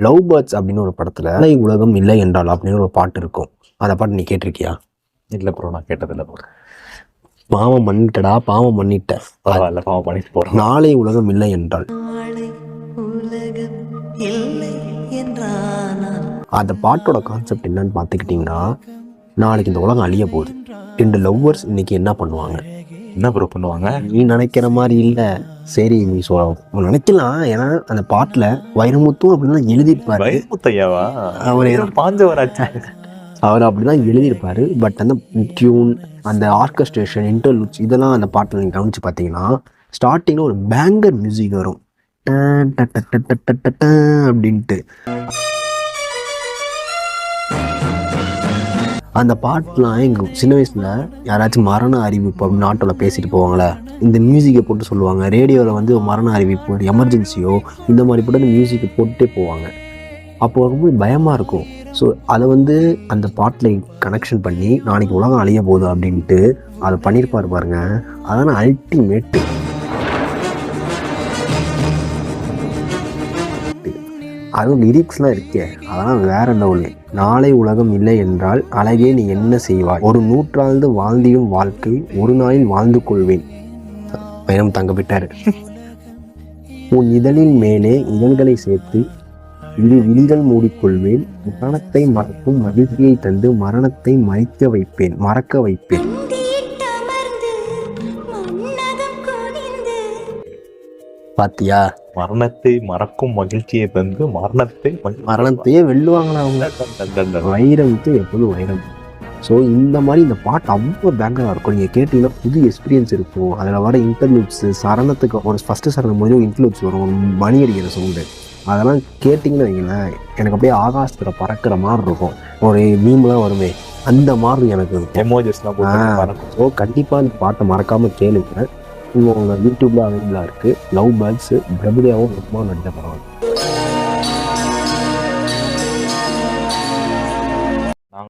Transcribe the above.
Love birds அப்படின்னு ஒரு படத்துல அலை உலகம் இல்லை என்றால் அப்படின்னு ஒரு பாட்டு இருக்கும். அந்த பாட்டு நீ கேட்டிருக்கியா? இல்லை ப்ரோ, நான் கேட்டதில்லை ப்ரோ. பாவம் பண்ணிட்டடா, பாவம் பண்ணிட்ட, பரவாயில்ல, பாவம் பண்ணிட்டு போகிறோம். நாளை உலகம் இல்லை என்றால் அந்த பாட்டோட கான்செப்ட் என்னன்னு பார்த்துக்கிட்டிங்கன்னா, நாளைக்கு இந்த உலகம் அழிய போகுது. 2 லவ்வர்ஸ் இன்னைக்கு என்ன பண்ணுவாங்க? என்ன ப்ரோ பண்ணுவாங்க? நீ நினைக்கிற மாதிரி இல்லை. சரி, நீ நினைக்கலாம். ஏன்னா அந்த பாட்டில் வைரமுத்து அப்படின்லாம் எழுதியிருப்பாரு. வைரமுத்தையாவா? அவர் பாஞ்சவராச்சு. அவர் அப்படிதான் எழுதியிருப்பாரு. பட் அந்த டியூன், அந்த ஆர்கஸ்ட்ரேஷன், இன்டர்லூட்ஸ் இதெல்லாம் அந்த பாட்டில் நீங்கள் கவனிச்சு பார்த்தீங்கன்னா, ஸ்டார்டிங்கில் ஒரு பேங்கர் மியூசிக் வரும் அப்படின்ட்டு. அந்த பாட்டுலாம் எங்கள் சின்ன வயசில் யாராச்சும் மரண அறிவிப்பு அப்படின்னு ஆட்டோவில் பேசிட்டு போவாங்களே, இந்த மியூசிக்கை போட்டு சொல்லுவாங்க. ரேடியோவில் வந்து மரண அறிவிப்பு, எமர்ஜென்சியோ இந்த மாதிரி போட்டு அந்த மியூசிக்கை போட்டுட்டே போவாங்க. அப்போ ரொம்ப பயமாக இருக்கும். ஸோ அதை வந்து அந்த பாட்டில் கனெக்ஷன் பண்ணி நாளைக்கு உலகம் அழிய போகுது அப்படின்ட்டு அதை பண்ணியிருப்பாரு பாருங்க. அதான அல்டிமேட்டு. அதுவும் லிரிக்ஸ்லாம் இருக்கே, அதெல்லாம் வேற லெவலு. நாளை உலகம் இல்லை என்றால் அழகே நீ என்ன செய்வாய், ஒரு நூற்றாண்டு வாழ்ந்தியும் வாழ்க்கை ஒரு நாளில் வாழ்ந்து கொள்வேன். பயணம் தங்க விட்டாரு. உன் இதழின் மேலே இதழ்களை சேர்த்து விழிகள் மூடிக்கொள்வேன். மரணத்தை மறக்கும் மகிழ்ச்சியை தந்து மரணத்தை மறக்க வைப்பேன். பாத்தியா? மரணத்தை மறக்கும் மகிழ்ச்சியை தந்து மரணத்தையே வெல்லுவாங்களா அவங்க. வைரமுத்து எப்போதும் வைரம். ஸோ இந்த மாதிரி இந்த பாட்டு அவ்வளோ பேங்கராக இருக்கும். நீங்கள் கேட்டிங்கன்னா புது எக்ஸ்பீரியன்ஸ் இருக்கும். அதில் வர இன்டர்லூட்ஸு, சரணத்துக்கு ஒரு ஃபஸ்ட்டு சரணம் போது இன்டர்லூட்ஸ் வரும், மணி அடிக்கிற சவுண்டு. அதெல்லாம் கேட்டிங்கன்னு வைங்களேன், எனக்கு அப்படியே ஆகாசத்தில் பறக்கிற மாதிரி இருக்கும். ஒரு மீம்லாம் வருமே, அந்த மாதிரி எனக்கு எமோஜஸ்லாம். ஸோ கண்டிப்பாக இந்த பாட்டை மறக்காமல் கேளுங்க. உங்கள் யூடியூப்பில் அவைலபிளாக இருக்குது. லவ் பேர்ட்ஸு பிரபுதேவும் ரொம்ப நடித்த படம்.